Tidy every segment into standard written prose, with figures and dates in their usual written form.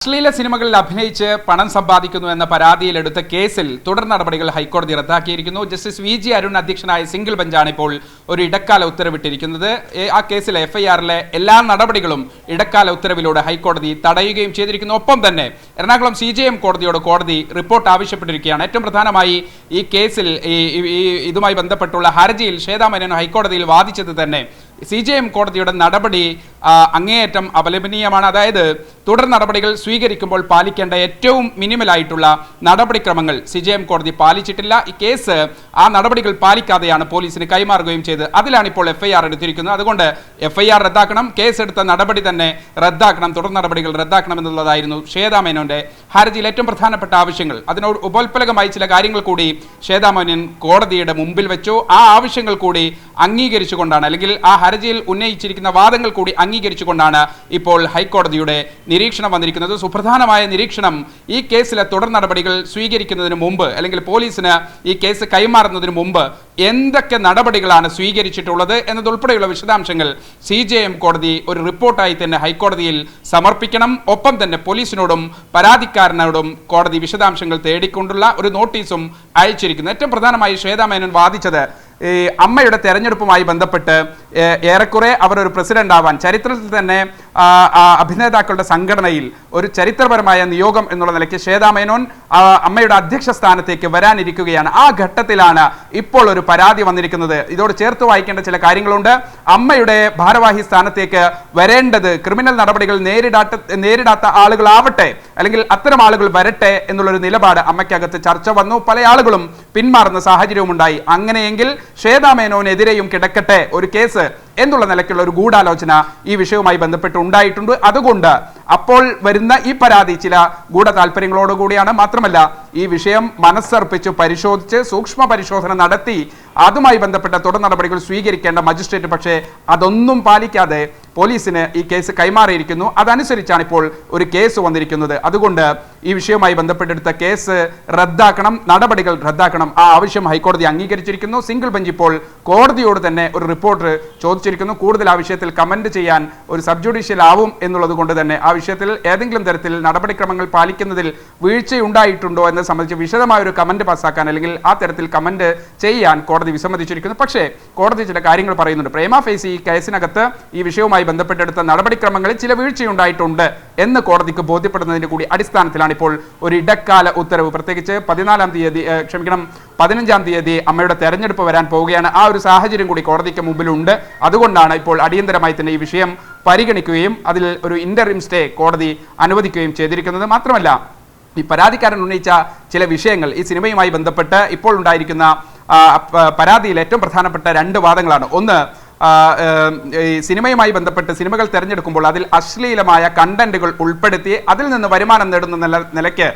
അശ്ലീല സിനിമകളിൽ അഭിനയിച്ച് പണം സമ്പാദിക്കുന്നു എന്ന പരാതിയിലെടുത്ത കേസിൽ തുടർ നടപടികൾ ഹൈക്കോടതി റദ്ദാക്കിയിരിക്കുന്നു. ജസ്റ്റിസ് വി ജി അരുൺ അധ്യക്ഷനായ സിംഗിൾ ബെഞ്ചാണ് ഇപ്പോൾ ഒരു ഇടക്കാല ഉത്തരവിട്ടിരിക്കുന്നത്. ആ കേസിലെ എഫ്ഐആറിലെ എല്ലാ നടപടികളും ഇടക്കാല ഉത്തരവിലൂടെ ഹൈക്കോടതി തടയുകയും ചെയ്തിരിക്കുന്നു. ഒപ്പം തന്നെ എറണാകുളം CJM കോടതിയോട് കോടതി റിപ്പോർട്ട് ആവശ്യപ്പെട്ടിരിക്കുകയാണ്. ഏറ്റവും പ്രധാനമായി ഈ കേസിൽ ഇതുമായി ബന്ധപ്പെട്ടുള്ള ഹർജിയിൽ ശ്വേതാ മേനോൻ ഹൈക്കോടതിയിൽ വാദിച്ചത് തന്നെ CJM കോടതിയുടെ നടപടി അങ്ങേയറ്റം അപലപനീയമാണ്. അതായത് തുടർ നടപടികൾ സ്വീകരിക്കുമ്പോൾ പാലിക്കേണ്ട ഏറ്റവും മിനിമലായിട്ടുള്ള നടപടിക്രമങ്ങൾ CJM കോടതി പാലിച്ചിട്ടില്ല. ഈ കേസ് ആ നടപടികൾ പാലിക്കാതെയാണ് പോലീസിന് കൈമാറുകയും ചെയ്തത്. അതിലാണ് ഇപ്പോൾ FIR എടുത്തിരിക്കുന്നത്. അതുകൊണ്ട് FIR റദ്ദാക്കണം, കേസ് എടുത്ത നടപടി തന്നെ റദ്ദാക്കണം, തുടർ നടപടികൾ റദ്ദാക്കണം എന്നുള്ളതായിരുന്നു ശ്വേതാ മേനോന്റെ ഹർജിയിൽ ഏറ്റവും പ്രധാനപ്പെട്ട ആവശ്യങ്ങൾ. അതിനോട് ഉപോത്പലകമായി ചില കാര്യങ്ങൾ കൂടി ശ്വേതാ മേനോൻ കോടതിയുടെ മുമ്പിൽ വെച്ചു. ആ ആവശ്യങ്ങൾ കൂടി അംഗീകരിച്ചുകൊണ്ടാണ്, അല്ലെങ്കിൽ ആ ഹർജിയിൽ ഉന്നയിച്ചിരിക്കുന്ന വാദങ്ങൾ കൂടി അംഗീകരിച്ചുകൊണ്ടാണ് ഇപ്പോൾ ഹൈക്കോടതിയുടെ നിരീക്ഷണം വന്നിരിക്കുന്നത്. സുപ്രധാനമായ നിരീക്ഷണം, ഈ കേസിലെ തുടർ നടപടികൾ സ്വീകരിക്കുന്നതിന് മുമ്പ് അല്ലെങ്കിൽ പോലീസിന് ഈ കേസ് കൈമാറുന്നതിന് മുമ്പ് എന്തൊക്കെ നടപടികളാണ് സ്വീകരിച്ചിട്ടുള്ളത് എന്നതുൾപ്പെടെയുള്ള വിശദാംശങ്ങൾ CJM കോടതി ഒരു റിപ്പോർട്ടായി തന്നെ ഹൈക്കോടതിയിൽ സമർപ്പിക്കണം. ഒപ്പം തന്നെ പോലീസിനോടും പരാതിക്കാരനോടും കോടതി വിശദാംശങ്ങൾ തേടിക്കൊണ്ടുള്ള ഒരു നോട്ടീസും അയച്ചിരിക്കുന്നു. ഏറ്റവും പ്രധാനമായി ശ്വേതാ മേനോൻ വാദിച്ചത് അമ്മയുടെ തെരഞ്ഞെടുപ്പുമായി ബന്ധപ്പെട്ട് ഏറെക്കുറെ അവർ ഒരു പ്രസിഡന്റ് ആവാൻ ചരിത്രത്തിൽ തന്നെ അഭിനേതാക്കളുടെ സംഘടനയിൽ ഒരു ചരിത്രപരമായ നിയോഗം എന്നുള്ള നിലയ്ക്ക് ശ്വേതാ മേനോൻ അമ്മയുടെ അധ്യക്ഷ സ്ഥാനത്തേക്ക് വരാനിരിക്കുകയാണ്. ആ ഘട്ടത്തിലാണ് ഇപ്പോൾ ഒരു പരാതി വന്നിരിക്കുന്നത്. ഇതോട് ചേർത്ത് വായിക്കേണ്ട ചില കാര്യങ്ങളുണ്ട്. അമ്മയുടെ ഭാരവാഹി സ്ഥാനത്തേക്ക് വരേണ്ടത് ക്രിമിനൽ നടപടികൾ നേരിടാത്ത ആളുകളാവട്ടെ, അല്ലെങ്കിൽ അത്തരം ആളുകൾ വരട്ടെ എന്നുള്ളൊരു നിലപാട് അമ്മയ്ക്കകത്ത് ചർച്ച വന്നു. പല ആളുകളും പിന്മാറുന്ന സാഹചര്യവും ഉണ്ടായി. അങ്ങനെയെങ്കിൽ ശ്വേതാ മേനോനെതിരെയും കിടക്കട്ടെ ഒരു കേസ് എന്നുള്ള നിലയ്ക്കുള്ള ഒരു ഗൂഢാലോചന ഈ വിഷയവുമായി ബന്ധപ്പെട്ട് ഉണ്ടായിട്ടുണ്ട്. അതുകൊണ്ട് അപ്പോൾ വരുന്ന ഈ പരാതി ചില ഗൂഢ താല്പര്യങ്ങളോടുകൂടിയാണ്. മാത്രമല്ല ഈ വിഷയം മനസ്സർപ്പിച്ച് പരിശോധിച്ച് സൂക്ഷ്മ പരിശോധന നടത്തി അതുമായി ബന്ധപ്പെട്ട തുടർ നടപടികൾ സ്വീകരിക്കേണ്ട മജിസ്ട്രേറ്റ് പക്ഷേ അതൊന്നും പാലിക്കാതെ പോലീസിന് ഈ കേസ് കൈമാറിയിരിക്കുന്നു. അതനുസരിച്ചാണ് ഇപ്പോൾ ഒരു കേസ് വന്നിരിക്കുന്നത്. അതുകൊണ്ട് ഈ വിഷയവുമായി ബന്ധപ്പെട്ടെടുത്ത കേസ് റദ്ദാക്കണം, നടപടികൾ റദ്ദാക്കണം. ആ ആവശ്യം ഹൈക്കോടതി അംഗീകരിച്ചിരിക്കുന്നു. സിംഗിൾ ബെഞ്ച് ഇപ്പോൾ കോടതിയോട് തന്നെ ഒരു റിപ്പോർട്ട് ചോദിച്ചിരിക്കുന്നു. കൂടുതൽ ആ വിഷയത്തിൽ കമന്റ് ചെയ്യാൻ ഒരു സബ് ജുഡീഷ്യൽ ആവും എന്നുള്ളത് കൊണ്ട് തന്നെ ആ വിഷയത്തിൽ ഏതെങ്കിലും തരത്തിൽ നടപടിക്രമങ്ങൾ പാലിക്കുന്നതിൽ വീഴ്ചയുണ്ടായിട്ടുണ്ടോ എന്നത് സംബന്ധിച്ച് വിശദമായ ഒരു കമന്റ് പാസ്സാക്കാൻ അല്ലെങ്കിൽ ആ തരത്തിൽ കമന്റ് ചെയ്യാൻ കോടതി വിസമ്മതിച്ചിരിക്കുന്നു. പക്ഷേ കോടതി ചില കാര്യങ്ങൾ പറയുന്നുണ്ട്. പ്രേമ ഫേസി ഈ കേസിനകത്ത് ഈ വിഷയവുമായി ബന്ധപ്പെട്ടെടുത്ത നടപടിക്രമങ്ങളിൽ ചില വീഴ്ചയുണ്ടായിട്ടുണ്ട് എന്ന് കോടതിക്ക് ബോധ്യപ്പെടുന്നതിന്റെ കൂടി അടിസ്ഥാനത്തിലാണ് ഇപ്പോൾ ഒരു ഇടക്കാല ഉത്തരവ്. പ്രത്യേകിച്ച് 15-ാം തീയതി അമ്മയുടെ തെരഞ്ഞെടുപ്പ് വരാൻ പോവുകയാണ്. ആ ഒരു സാഹചര്യം കൂടി കോടതിക്ക് മുമ്പിലുണ്ട്. അതുകൊണ്ടാണ് ഇപ്പോൾ അടിയന്തരമായി തന്നെ ഈ വിഷയം പരിഗണിക്കുകയും അതിൽ ഒരു ഇന്ററിം സ്റ്റേ കോടതി അനുവദിക്കുകയും ചെയ്തിരിക്കുന്നത്. മാത്രമല്ല ഈ പരാതിക്കാരൻ ഉന്നയിച്ച ചില വിഷയങ്ങൾ ഈ സിനിമയുമായി ബന്ധപ്പെട്ട് ഇപ്പോൾ ഉണ്ടായിരിക്കുന്ന പരാതിയിൽ ഏറ്റവും പ്രധാനപ്പെട്ട രണ്ട് വാദങ്ങളാണ്. ഒന്ന്, ഈ സിനിമയുമായി ബന്ധപ്പെട്ട് സിനിമകൾ തിരഞ്ഞെടുക്കുമ്പോൾ അതിൽ അശ്ലീലമായ കണ്ടന്റുകൾ ഉൾപ്പെടുത്തി അതിൽ നിന്ന് വരുമാനം നേടുന്ന നിലയ്ക്ക്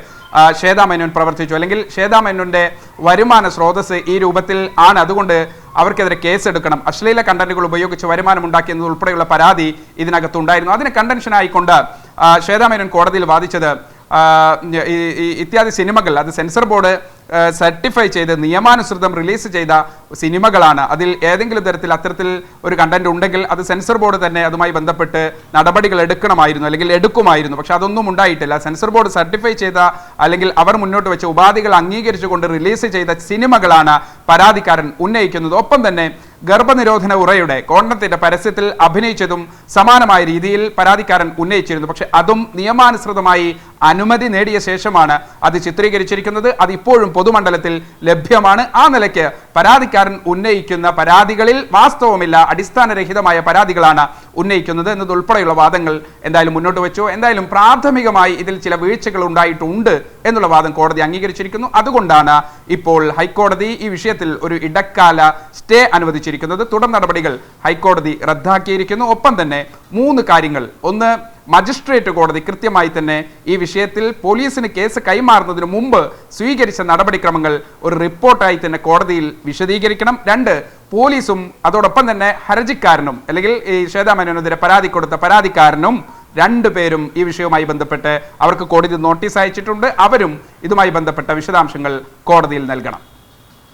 ശ്വേതാ മേനോൻ പ്രവർത്തിച്ചു, അല്ലെങ്കിൽ ശ്വേതാ മേനോന്റെ വരുമാന സ്രോതസ് ഈ രൂപത്തിൽ ആണ്, അതുകൊണ്ട് അവർക്കെതിരെ കേസെടുക്കണം, അശ്ലീല കണ്ടന്റുകൾ ഉപയോഗിച്ച് വരുമാനം ഉണ്ടാക്കിയെന്നത് ഉൾപ്പെടെയുള്ള പരാതി ഇതിനകത്തുണ്ടായിരുന്നു. അതിന് കണ്ടൻഷനായിക്കൊണ്ട് ശ്വേതാ മേനോൻ കോടതിയിൽ വാദിച്ചത് ഇത്യാദി സിനിമകൾ അത് സെൻസർ ബോർഡ് സർട്ടിഫൈ ചെയ്ത് നിയമാനുസൃതം റിലീസ് ചെയ്ത സിനിമകളാണ്. അതിൽ ഏതെങ്കിലും തരത്തിൽ അത്തരത്തിൽ ഒരു കണ്ടന്റ് ഉണ്ടെങ്കിൽ അത് സെൻസർ ബോർഡ് തന്നെ അതുമായി ബന്ധപ്പെട്ട് നടപടികൾ എടുക്കണമായിരുന്നു, അല്ലെങ്കിൽ എടുക്കുമായിരുന്നു. പക്ഷെ അതൊന്നും ഉണ്ടായിട്ടില്ല. സെൻസർ ബോർഡ് സർട്ടിഫൈ ചെയ്ത അല്ലെങ്കിൽ അവർ മുന്നോട്ട് വെച്ച ഉപാധികൾ അംഗീകരിച്ചുകൊണ്ട് റിലീസ് ചെയ്ത സിനിമകളാണ് പരാതിക്കാരൻ ഉന്നയിക്കുന്നത്. ഒപ്പം തന്നെ ഗർഭനിരോധന ഉറയുടെ കോണ്ടത്തിന്റെ പരസ്യത്തിൽ അഭിനയിച്ചതും സമാനമായ രീതിയിൽ പരാതിക്കാരൻ ഉന്നയിച്ചിരുന്നു. പക്ഷെ അതും നിയമാനുസൃതമായി അനുമതി നേടിയ ശേഷമാണ് അത് ചിത്രീകരിച്ചിരിക്കുന്നത്. അത് ഇപ്പോഴും പൊതുമണ്ഡലത്തിൽ ലഭ്യമാണ്. ആ നിലയ്ക്ക് പരാതിക്കാരൻ ഉന്നയിക്കുന്ന പരാതികളിൽ വാസ്തവമില്ല, അടിസ്ഥാനരഹിതമായ പരാതികളാണ് ഉന്നയിക്കുന്നത് എന്നതുൾപ്പെടെയുള്ള വാദങ്ങൾ എന്തായാലും മുന്നോട്ട് വെച്ചു. എന്തായാലും പ്രാഥമികമായി ഇതിൽ ചില വീഴ്ചകൾ ഉണ്ടായിട്ടുണ്ട് എന്നുള്ള വാദം കോടതി അംഗീകരിച്ചിരിക്കുന്നു. അതുകൊണ്ടാണ് ഇപ്പോൾ ഹൈക്കോടതി ഈ വിഷയത്തിൽ ഒരു ഇടക്കാല സ്റ്റേ അനുവദിച്ചിരിക്കുന്നത്. തുടർ നടപടികൾ ഹൈക്കോടതി റദ്ദാക്കിയിരിക്കുന്നു. ഒപ്പം തന്നെ 3 കാര്യങ്ങൾ. ഒന്ന്, മജിസ്ട്രേറ്റ് കോടതി കൃത്യമായി തന്നെ ഈ വിഷയത്തിൽ പോലീസിന് കേസ് കൈമാറുന്നതിന് മുമ്പ് സ്വീകരിച്ച നടപടിക്രമങ്ങൾ ഒരു റിപ്പോർട്ടായി തന്നെ കോടതിയിൽ വിശദീകരിക്കണം. 2, പോലീസും അതോടൊപ്പം തന്നെ ഹർജിക്കാരനും അല്ലെങ്കിൽ ഈ ശ്വേതാ മേനോനെതിരെ പരാതി കൊടുത്ത പരാതിക്കാരനും 2 പേരും ഈ വിഷയവുമായി ബന്ധപ്പെട്ട് അവർക്ക് കോടതി നോട്ടീസ് അയച്ചിട്ടുണ്ട്. അവരും ഇതുമായി ബന്ധപ്പെട്ട വിശദാംശങ്ങൾ കോടതിയിൽ നൽകണം.